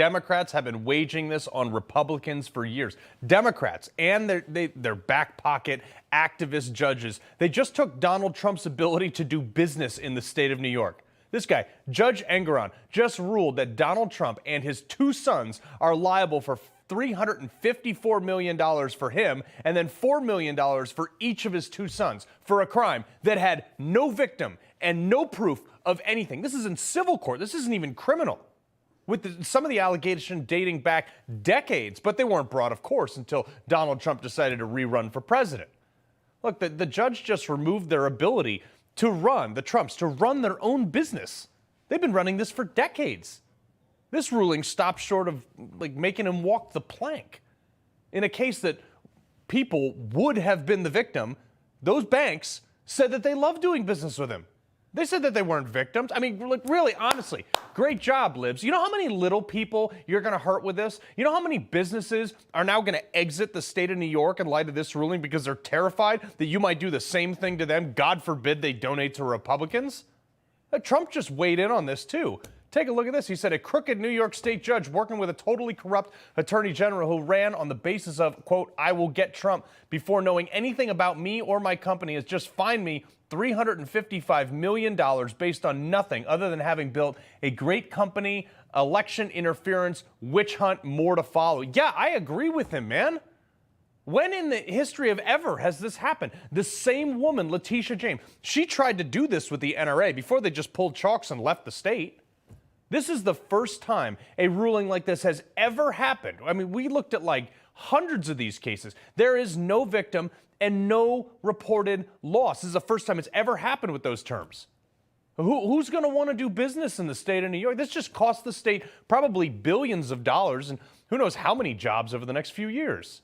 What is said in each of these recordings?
Democrats have been waging this on Republicans for years. Democrats and their back pocket activist judges, they just took Donald Trump's ability to do business in the state of New York. This guy, Judge Engoron, just ruled that Donald Trump and his two sons are liable for $354 million for him and then $4 million for each of his two sons for a crime that had no victim and no proof of anything. This is in civil court. This isn't even criminal. With some of the allegations dating back decades, but they weren't brought, of course, until Donald Trump decided to rerun for president. Look, the judge just removed their ability to run, the Trumps, to run their own business. They've been running this for decades. This ruling stopped short of making him walk the plank. In a case that people would have been the victim, those banks said that they love doing business with him. They said that they weren't victims. I mean, really, honestly, great job, libs. You know how many little people you're going to hurt with this? You know how many businesses are now going to exit the state of New York in light of this ruling because they're terrified that you might do the same thing to them? God forbid they donate to Republicans. Trump just weighed in on this, too. Take a look at this. He said a crooked New York State judge working with a totally corrupt attorney general who ran on the basis of, quote, I will get Trump before knowing anything about me or my company has just fined me $355 million based on nothing other than having built a great company, election interference, witch hunt, more to follow. Yeah, I agree with him, man. When in the history of ever has this happened? The same woman, Letitia James, she tried to do this with the NRA before they just pulled chalks and left the state. This is the first time a ruling like this has ever happened. I mean, we looked at hundreds of these cases. There is no victim and no reported loss. This is the first time it's ever happened with those terms. Who's going to want to do business in the state of New York? This just cost the state probably billions of dollars and who knows how many jobs over the next few years.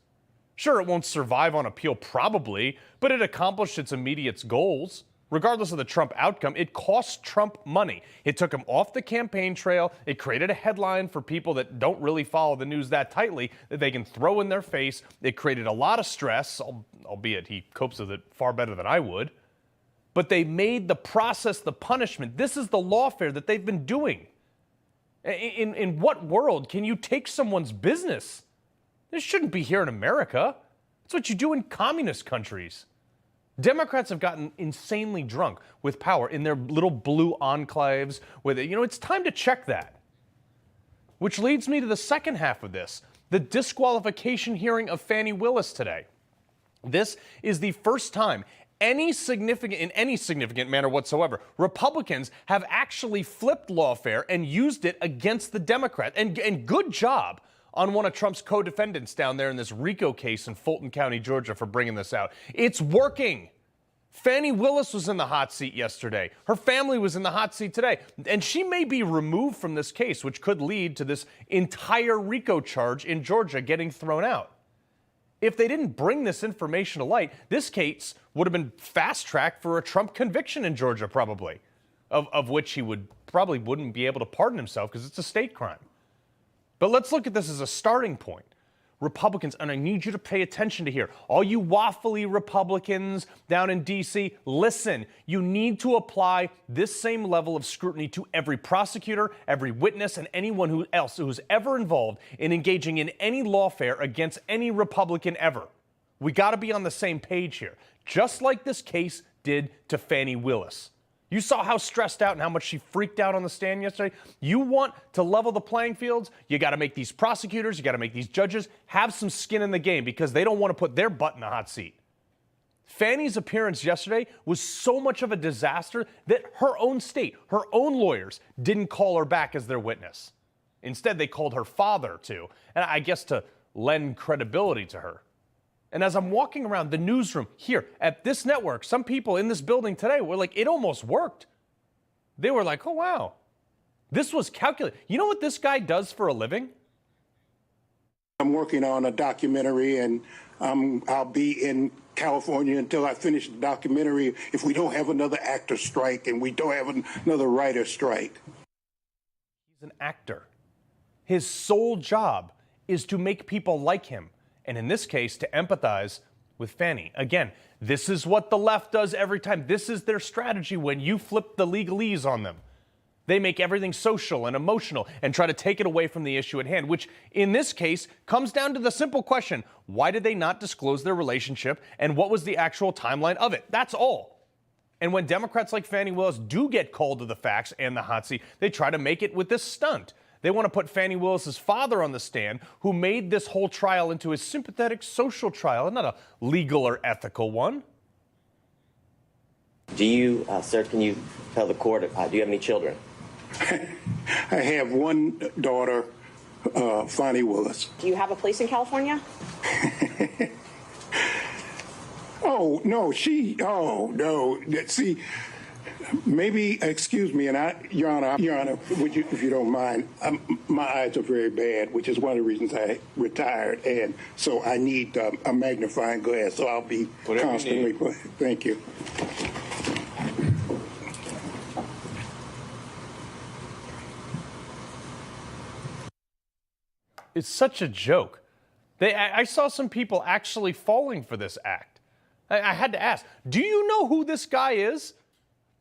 Sure, it won't survive on appeal probably, but it accomplished its immediate goals. Regardless of the Trump outcome, it cost Trump money. It took him off the campaign trail. It created a headline for people that don't really follow the news that tightly that they can throw in their face. It created a lot of stress, albeit he copes with it far better than I would. But they made the process the punishment. This is the lawfare that they've been doing. In what world can you take someone's business? This shouldn't be here in America. It's what you do in communist countries. Democrats have gotten insanely drunk with power in their little blue enclaves with it. You know, it's time to check that. Which leads me to the second half of this, the disqualification hearing of Fani Willis today. This is the first time in any significant manner whatsoever, Republicans have actually flipped lawfare and used it against the Democrat. And good job on one of Trump's co-defendants down there in this RICO case in Fulton County, Georgia, for bringing this out. It's working. Fani Willis was in the hot seat yesterday. Her family was in the hot seat today. And she may be removed from this case, which could lead to this entire RICO charge in Georgia getting thrown out. If they didn't bring this information to light, this case would have been fast-tracked for a Trump conviction in Georgia, probably, of which he probably wouldn't be able to pardon himself because it's a state crime. But let's look at this as a starting point. Republicans, and I need you to pay attention to here. All you waffly Republicans down in D.C., listen. You need to apply this same level of scrutiny to every prosecutor, every witness, and anyone else who's ever involved in engaging in any lawfare against any Republican ever. We got to be on the same page here, just like this case did to Fani Willis. You saw how stressed out and how much she freaked out on the stand yesterday. You want to level the playing fields, you got to make these prosecutors, you got to make these judges have some skin in the game because they don't want to put their butt in the hot seat. Fani's appearance yesterday was so much of a disaster that her own state, her own lawyers, didn't call her back as their witness. Instead, they called her father to, and I guess to lend credibility to her. And as I'm walking around the newsroom here at this network, some people in this building today were like, it almost worked. They were like, oh, wow, this was calculated. You know what this guy does for a living? I'm working on a documentary, and I'll be in California until I finish the documentary if we don't have another actor strike and we don't have another writer strike. He's an actor. His sole job is to make people like him. And in this case, to empathize with Fani. Again, this is what the left does every time. This is their strategy when you flip the legalese on them. They make everything social and emotional and try to take it away from the issue at hand, which in this case comes down to the simple question: why did they not disclose their relationship and what was the actual timeline of it? That's all. And when Democrats like Fani Willis do get called to the facts and the hot seat, they try to make it with this stunt. They want to put Fani Willis's father on the stand, who made this whole trial into a sympathetic social trial and not a legal or ethical one. Do you, sir, can you tell the court, do you have any children? I have one daughter, Fani Willis. Do you have a place in California? Oh, no, see, maybe, excuse me, and Your Honor, would you, if you don't mind, my eyes are very bad, which is one of the reasons I retired, and so I need a magnifying glass, so I'll be constantly, thank you. It's such a joke. I saw some people actually falling for this act. I had to ask, do you know who this guy is?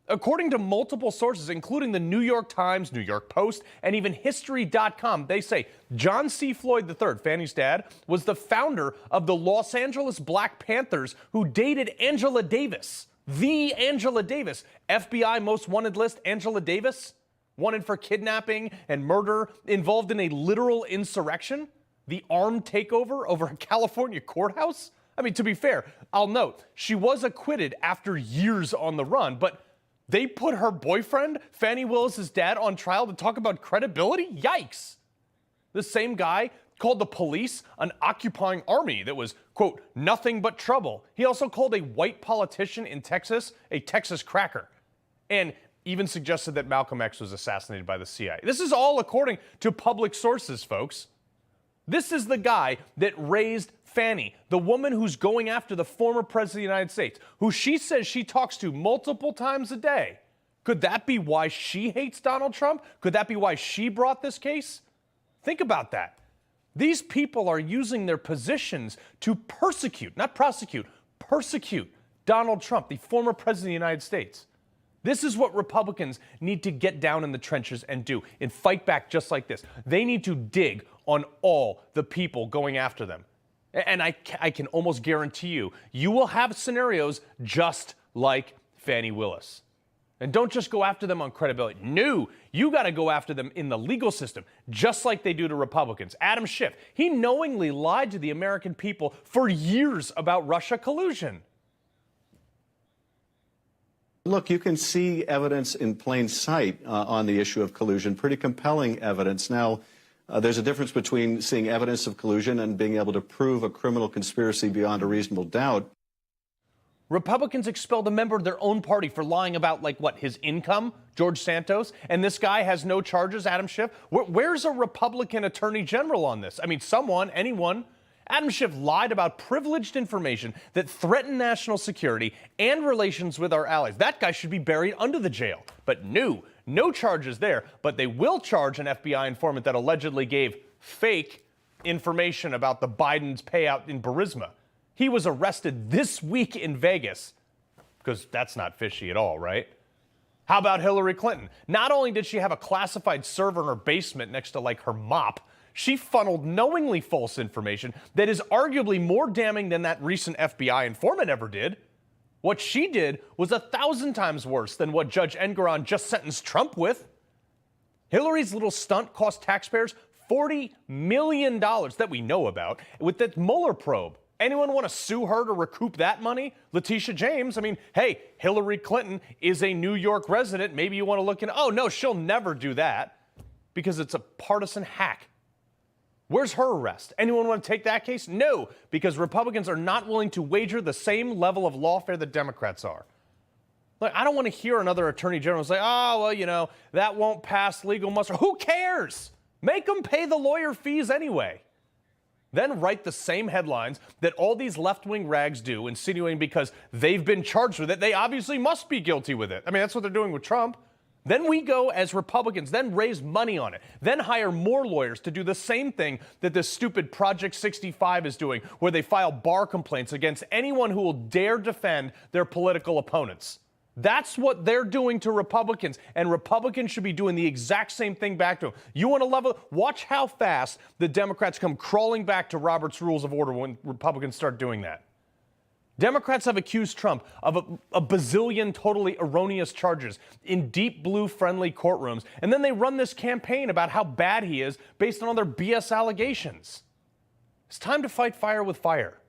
According to multiple sources, including the New York Times, New York Post, and even History.com, they say John C. Floyd III, Fannie's dad, was the founder of the Los Angeles Black Panthers who dated Angela Davis. The Angela Davis. FBI most wanted list, Angela Davis. Wanted for kidnapping and murder, involved in a literal insurrection, the armed takeover over a California courthouse. I mean, to be fair, I'll note, she was acquitted after years on the run, but they put her boyfriend, Fani Willis's dad, on trial to talk about credibility? Yikes. The same guy called the police an occupying army that was, quote, nothing but trouble. He also called a white politician in Texas a Texas cracker. And even suggested that Malcolm X was assassinated by the CIA. This is all according to public sources, folks. This is the guy that raised Fani, the woman who's going after the former president of the United States, who she says she talks to multiple times a day. Could that be why she hates Donald Trump? Could that be why she brought this case? Think about that. These people are using their positions to persecute, not prosecute, persecute Donald Trump, the former president of the United States. This is what Republicans need to get down in the trenches and do and fight back just like this. They need to dig on all the people going after them. And I can almost guarantee you will have scenarios just like Fani Willis. And don't just go after them on credibility. No, you got to go after them in the legal system, just like they do to Republicans. Adam Schiff, he knowingly lied to the American people for years about Russia collusion. Look, you can see evidence in plain sight on the issue of collusion, pretty compelling evidence. Now, there's a difference between seeing evidence of collusion and being able to prove a criminal conspiracy beyond a reasonable doubt. Republicans expelled a member of their own party for lying about, like, what, his income, George Santos, and this guy has no charges, Adam Schiff. Where's a Republican attorney general on this? I mean, someone, anyone. Adam Schiff lied about privileged information that threatened national security and relations with our allies. That guy should be buried under the jail. But no charges there. But they will charge an FBI informant that allegedly gave fake information about the Biden's payout in Burisma. He was arrested this week in Vegas, because that's not fishy at all, right? How about Hillary Clinton? Not only did she have a classified server in her basement next to, like, her mop, she funneled knowingly false information that is arguably more damning than that recent FBI informant ever did. What she did was 1,000 times worse than what Judge Engoron just sentenced Trump with. Hillary's little stunt cost taxpayers $40 million that we know about with the Mueller probe. Anyone want to sue her to recoup that money? Letitia James, I mean, hey, Hillary Clinton is a New York resident. Maybe you want to look in. Oh, no, she'll never do that because it's a partisan hack. Where's her arrest? Anyone want to take that case? No, because Republicans are not willing to wager the same level of lawfare that Democrats are. Look, I don't want to hear another attorney general say, oh, well, you know, that won't pass legal muster. Who cares? Make them pay the lawyer fees anyway. Then write the same headlines that all these left-wing rags do, insinuating because they've been charged with it, they obviously must be guilty with it. I mean, that's what they're doing with Trump. Then we go as Republicans, then raise money on it, then hire more lawyers to do the same thing that this stupid Project 65 is doing, where they file bar complaints against anyone who will dare defend their political opponents. That's what they're doing to Republicans, and Republicans should be doing the exact same thing back to them. You want to level? Watch how fast the Democrats come crawling back to Robert's Rules of Order when Republicans start doing that. Democrats have accused Trump of a bazillion totally erroneous charges in deep blue friendly courtrooms, and then they run this campaign about how bad he is based on all their BS allegations. It's time to fight fire with fire.